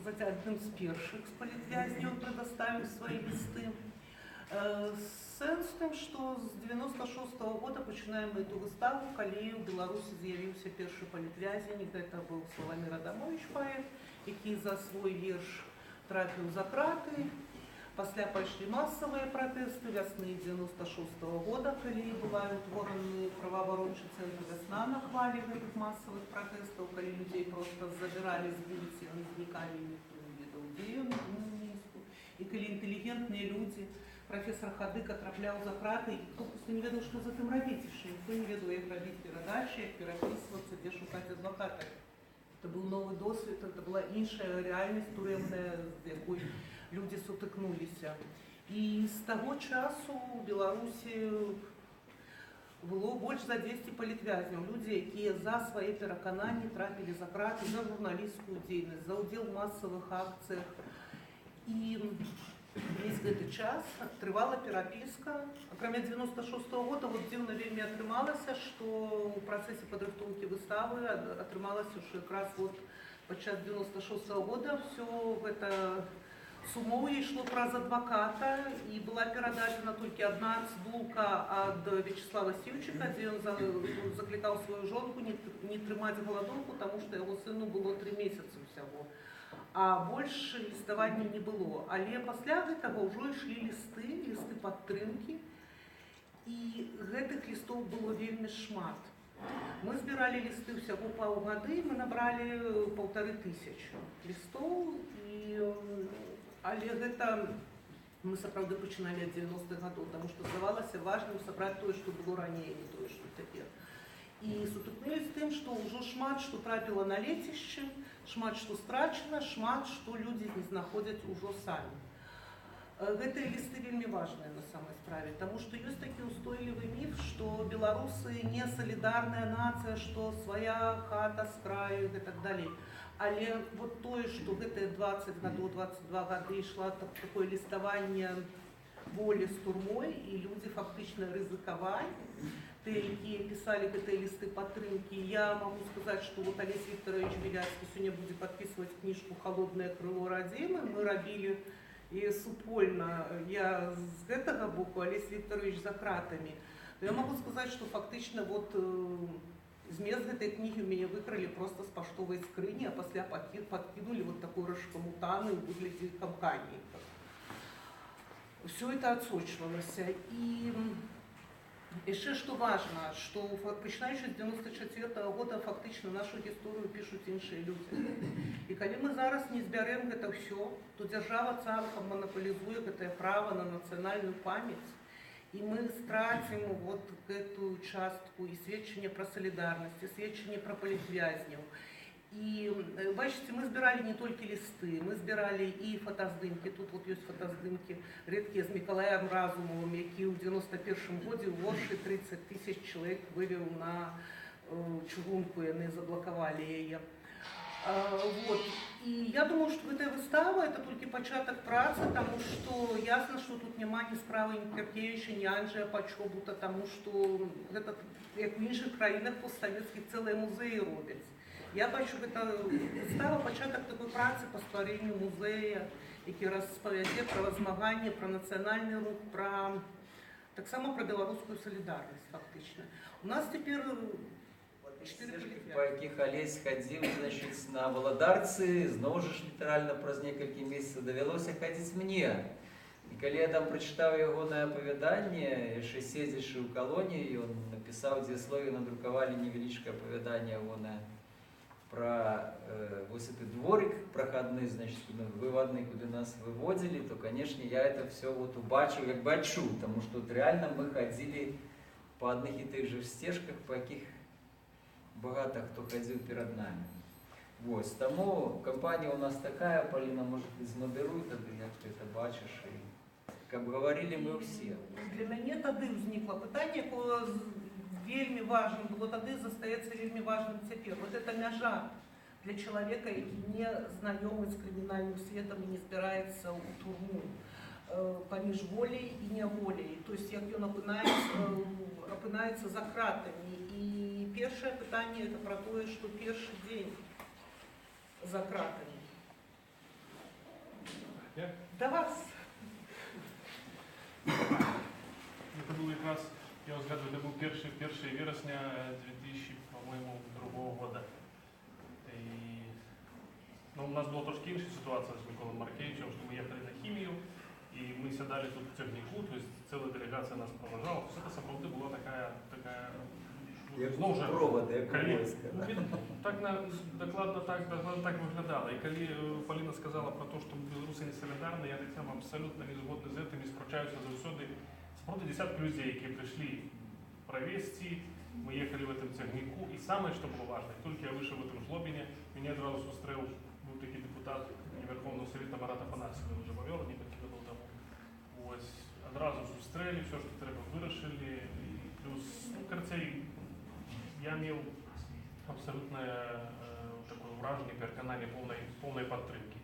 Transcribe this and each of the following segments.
сказать, одним з першых з палітвязняў прадставіў свае лісты. Сэнс в тым, што з 96-го года пачынаем эту выставу, калі ў Беларусі з'явіўся першы палітвязень, гэта быў Славамір Адамович, паэт, які за свой верш трапіў за краты. Пасля пайшлі масавыя пратэсты вясны 96-го года, калі была ўтвораны праваабарончы цэнтр «Вясна» на хвалі гэтых масавых пратэстаў, калі людзей проста забіралі з вуліцы, яны знікалі, ніхто не ведаў, дзе ён на Мінску. І калі інтэлігентныя людзі, профессор Хадыка трапляў за краты, і хто просто не ведаў, што з гэтым рабіць, яшчэ ніхто не ведаў, як рабіць перадачы, як перапісвацца, дзе шукаць адваката. Це був новий досвід, це була інша реальність турэмная, з якой люди сутыкнуліся. І з того часу у Беларусі было больш за 200 палітвязняў, людзі, якія за свае перакананні трапілі за краты, за журналісцкую дзейнасць, за ўдзел у масавых акцыях. І весь гэты час трывала перапіска. Акрамя 96-го года вот дзіўна вельмі атрымалася, што ў працэсе падрыхтоўкі выставы атрымалася, што якраз вот падчас 96-го года все гэта сумоўе ішло праз адваката, і была перададзена толькі адна цдулка ад Вячеслава Сіўчыка, дзе ён заклікаў сваю жонку не трымаць галадоўку, таму што яго сыну было 3 месяцы ўсяго. А больш ліставання не было. Але пасля гэтага ўжо ішлі лісты падтрымкі, і гэтых лістов было вельмі шмат. Мы збіралі лісты ўсяго паўгады, мы набралі 1500 лістоў, але гэта мы сапраўды пачыналі ад 90-х гадоў, таму што здавалася важным сабраць тое, што было раней, не тое, што цяпер. І сутыкнуліся з тым, што ўжо шмат што трапіла на лецішчы, шмат што страчана, шмат што людзі не знаходзяць ужо самі. Гэтыя лісты вельмі важныя на самай справе, таму што ёсць такі ўстойлівы міф, што беларусы не салідарная нацыя, што свая хата з краю і так далей. Але вот тое, што гэтыя 20 гадоў, 22 гады ішла такое ліставанне волі з турмой, і людзі фактычна рызыкавалі, тыя, якія пісалі гэтыя лісты падтрымкі. Я магу сказаць, што вот Алесь Вікторович Беляцкі сёння будзе падпісваць кніжку «Холодное крыло Радзімы». Мы рабілі і супольна. Я з гэтага боку, Алесь Вікторович за кратамі. Я магу сказаць, што фактычна вот змест гэтай кнігі ў мяне выкралі проста з паштовай скрыні, а пасля падкінулі вот такой рашкамутаны ў выглядзе кампаніі. Все это адсочвалася. І яшчэ што важна, што пачынаючы з 94-го года фактычна нашу гісторыю пішуць іншыя людзі. І калі мы зараз не збярэм гэта ўсё, то дзяржава цалкам манаполізуе гэтае права на нацыянальную памяць, і мы страцім вот гэтую частку і сведчанне пра салідарнасць, і сведчанне пра палітвязняў. І бачыце, мы збіралі не толькі лісты, мы збіралі і фотаздымкі. Тут вот ёсць фотаздымкі рэдкія з Мікалаем Разумовым, які ў 91-м годзе ў Оршы 30 000 чалавек вывеў на чыгунку, яны заблакавалі яе. Вот. І я думаю, што гэтая выстава это толькі пачатак працы, таму што ясна, што тут няма ні справы ні Кіркевіча, ні Анджэя Пачобута, таму што гэта, як у іншых краінах постсавецкіх, цэлыя музеі робяць. Я бачу, гэта выстава пачатак такой працы па стварэнню музея, які распавядзе пра змаганне, пра нацыянальны рух, таксама пра беларускую салідарнасць фактычна. У нас цяпер 4 па якіх Алесь хадзіў, значит, на валадарцы, зноў жа літаральна праз некалькі месяцаў давялося хадзіць мне. І калі я там прачытаў ягонае апавяданне, яшчэ седзячы ў калоніі, ён напісаў дзеяслове, надрукавалі невялічкае апавяданне ягонае про вось этот дворик проходный, значит, выводный, куда нас выводили, то, конечно, я это все вот убачил, как бы отчул, потому что вот реально мы ходили по одних и тех же стежках, по яких багато кто ходил перед нами. Вот, тому компания у нас такая, Полина, может, измодеруй тогда, як ты это бачишь, и как говорили мы все. Для мяне тады ўзнікла пытанне, якое вельмі важным было тады, застаецца вельмі важным цяпер. Вот эта мяжа для чалавека, які не знаёмы з крымінальным светам і не збіраецца ў турму, паміж воляй і няволяй. То есть, як ён апынаецца за кратамі. І першае пытанне это пра тое, што першы дзень за кратамі. Я? До вас. Це було якраз, я згадую, це був 1 вересня 2002 года. І, ну, у нас була трошки інша ситуація з Миколою Маркевичем, що ми їхали на хімію, і ми сідали тут в Цягніку, то есть ціла делегація нас проважала. Все це, справді, була така знову ж, проводи, як коли, війська. так докладно так виглядало. І коли Поліна сказала про те, що білоруси не солідарні, я так само абсолютно не згодний з цим і спрочаюся завсюди. Справді десятки людей, які прийшли провести, мы ехали в этом Цягнику, и самое, что было важно, только я вышел в этом жлобине, меня одразу зустрел був такий депутат Верховного Совета Марат Афанасьев, вже повел, не покидав тому. Ось, одразу зустріли, все, що треба, вирішили, і плюс, ну, короче, я мав абсолютное такое вражение, переконание полной подтримки.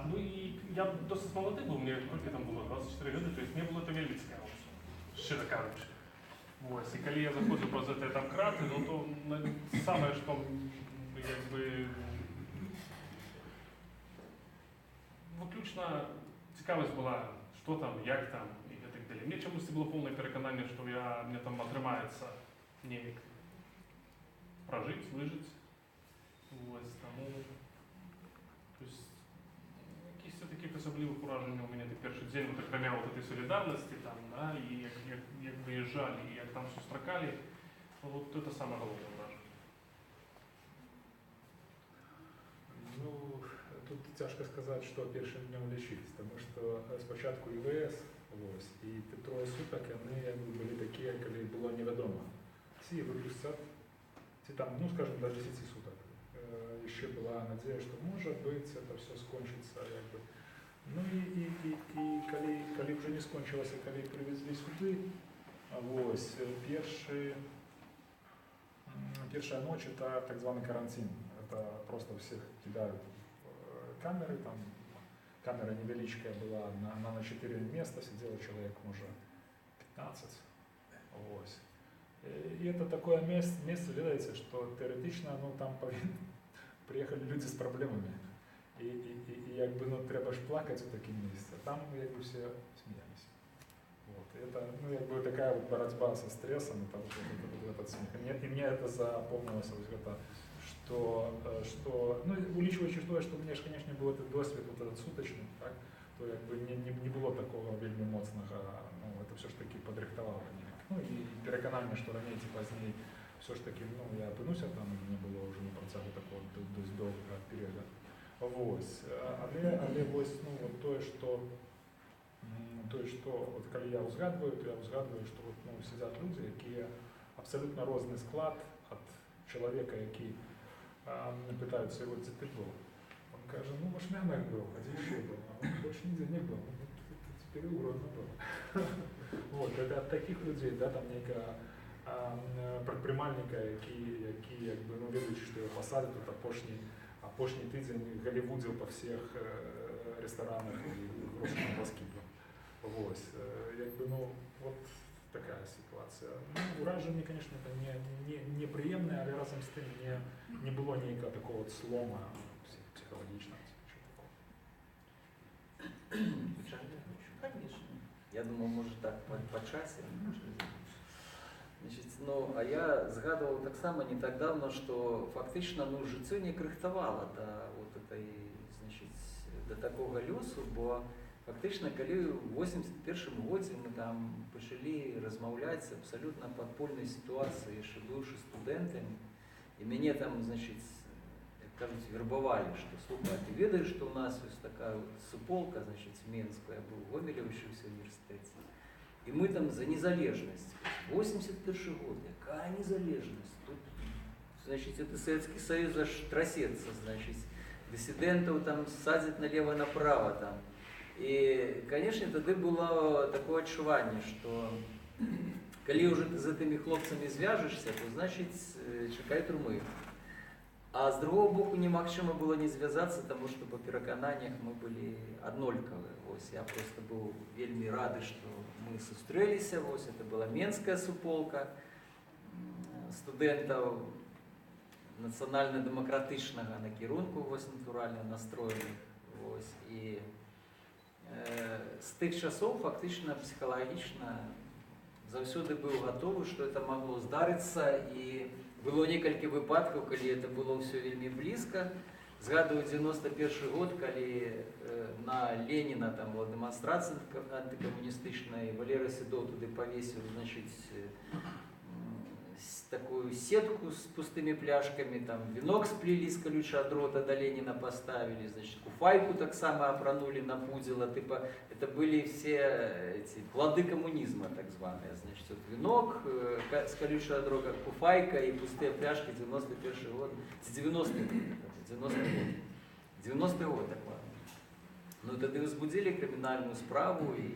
Ну и я досить молодий був, мені тільки там було 24 роки, тобто мені було це вельми цікаво, щиро кажучи. Ось, і коли я заходжу про це там крати, ну то саме, що якби виключно цікавість була, що там, як там і так далі. Мені чомусь було повне переконання, що мені там отримається немік прожити, вижити. Ось, тому, тобто, якісь таких особливих уражень у мене перший день, ну, так кроме вот этой солідарності там, да, і як виїжджали, і як там зустракали, вот это саме головне враження. Ну, тут тяжко сказати, що першим днем лишились, тому що спочатку ІВС, ось, і троє суток, вони були такі, коли було невідомо. Всі випустять, ці там, ну, скажем, до 10 суток. Ще була надія, що може бути, це все скончиться, якби. Ну і коли вже не скончилося, коли привезли сюди, ось, перша ночь это так званий карантин. Это просто всех кидают в камеры, там камера невеличкая была, на 4 места сидело человек, может, 15. Ось. И это такое место, видите, что теоретично, ну, там приехали люди с проблемами. И якби, ну, треба ж плакать в таком месте. Там, якби, все смеялись. Вот. И это, ну, якби, такая вот борьба со стрессом, это вот этот смех. И мне это запомнилось, вот это, что, ну, улічуючи то, що у мене ж, конечно, був этот досвід, вот этот суточний, так, то якби не було такого вельми моцного, ну, это все ж таки подрихтовало мене. Ну, і переконання, що раніше чи пізніше все ж таки, ну, я опинуся там, не було вже на процесу такого досить довгого періоду. Ось. Але ось, ну, от то, що от коли я згадую, то я згадую, що от, ну, сидять люди, які абсолютно різний склад від чоловіка, який питаються його, це ти був. Він каже, ну, в Ашмянах був, а де ще був, а він більше ніде не був. Теперь уродно был. Вот, это от таких людей, да, там некого предпринимальника, які якби, ну, ведучи, що його посадять, тут опошній тиждень голівудив по всіх ресторанах і грошей на баскетбол. Ось, якби, ну, вот такая ситуація. Ну, ураження, конечно, это неприємне, але разом з тим не було ніякого такого от слома психологічного. Конечно. Я думаю, может так по часі. Значить, ну, а я згадував так само не так давно, що фактично, ну, життя не крихтувало до такого льосу, бо фактично, коли в 81-му році ми там почали розмовляти з абсолютно подпольної ситуації, ще бувши студентами, і мене там, значить, як кажуть, вербовали, що, слухай, а ти ведаєш, що у нас ось така суполка, значить, в Мінську, я був в Гомелі вчився в університеті, і ми там за незалежність. 81 год, яка незалежність? Тут, значить, это Советский Союз аж трясется, значить, диссидентов там садять налево-направо там. И, конечно, тогда было такое отчувание, что коли уже ты с этими хлопцами звяжешься, то, значит, чекай тюрьмы. А с другого боку, не максимум было не зв'язаться, тому що по переконаннях ми були однолькові. Ось, я просто був вельми радий, що ми зустрілися. Ось, це була Менська суполка студентів національно-демократичного накерунку, ось, натурально настроєних. Ось, і з тих часов фактично психалагічна заўсёды быў гатовы, што это магло здарыцца, і было некалькі выпадкаў, калі это было ўсё вельмі блізка. Згадываю 91 год, калі на Леніна там была дэманстрацыя антыкамуністычная, Валерый Седов туды павесіў, значыць, такую сетку с пустыми пляшками, там венок сплели из колючего дрота, до Ленина поставили, значит, куфайку так само опронули на пудило, типа, это были все эти плоды коммунизма, так званые, значит, вот венок с колючего дрота, куфайка и пустые пляшки, 91 год, 90-й год, 90-й год, так ладно. Ну, тогда возбудили криминальную справу и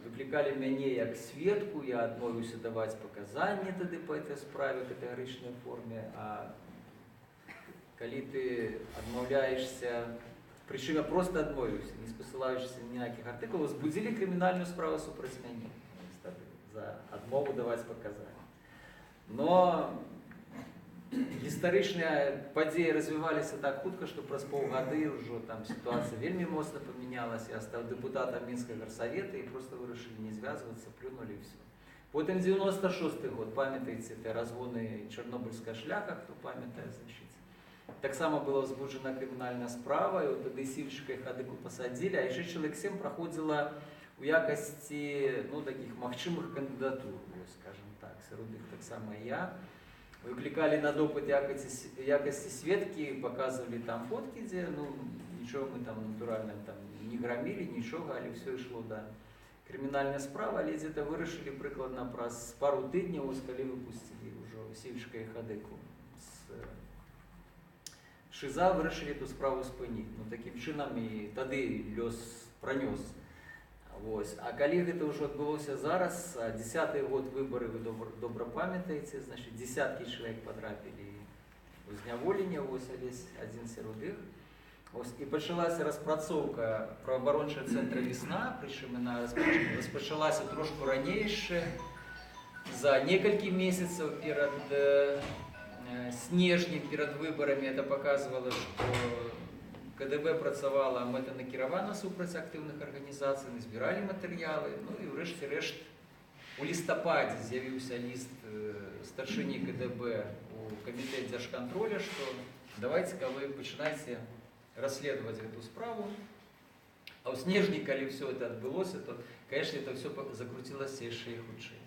выкликали мяне як сведку, я адмовіўся даваць паказанні тады па этой справе в катэгарычнай форме, а калі ты адмаўляешься, прычым я просто адмовіўся, не спасылаючыся ні на якіх артыкулаў, возбудзілі крымінальную справу супраць мяне за адмову даваць паказанні. Но гістарычныя падзеі развіваліся так хутка, што праз паўгады ўжо там сітуацыя вельмі моцна памянялася. Я стаў дэпутатам Мінскага гарсавета і просто вырашылі не звязвацца, плюнулі ўсё. Потым 96-й год, памятаеце, те разгоны Чарнобыльскага шляха, хто памятае, значыць. Таксама была ўзбуджана крымінальная справа, і от тады Сівчыка і Хадыку пасадзілі, а яшчэ чалавек 7 праходзіла у якасці, ну, такіх магчымых кандыдатур, скажем так, сярод іх таксама я. Выкликали на допыт якости сведки, показывали там фотки, где, ну, ничего мы там натурально там не громили, ничего, але все шло до криминальной справы, але где-то вырашили прикладно праз пару тыдняў, калі выпустили уже Сівчыка і Хадыку с ШИЗа, вырашили эту справу спыніць. Ну, таким чынам і тады лёс пранёс. Вось. А калі гэта ўжо адбылося зараз, 10-й год выбары, вы добра памятаеце, значит, десяткі чалавек потрапілі ў зняволенне, вось Алесь адзін сярод іх. І пачалася распрацоўка праваабарончага цэнтра «Весна», прычым яна распачалася трошку ранейшая, за некалькі месяцаў перад снежнем, перад выбарамі. Это показывало, што КДБ працавала мэтанакіравана супраць актыўных арганізацый, збіралі матэрыялы, ну і ўрэшце рэшт у лістападзе з'явіўся ліст старшыні КДБ у камітэт дзяржкантроля, што давайце-ка вы пачынайце расследаваць гэту справу. А ў снежні, калі ўсё это адбылося, то, конечно, это ўсё закруцілася яшчэ і хутчэй.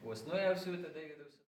Ну я ўсё это даведаўся.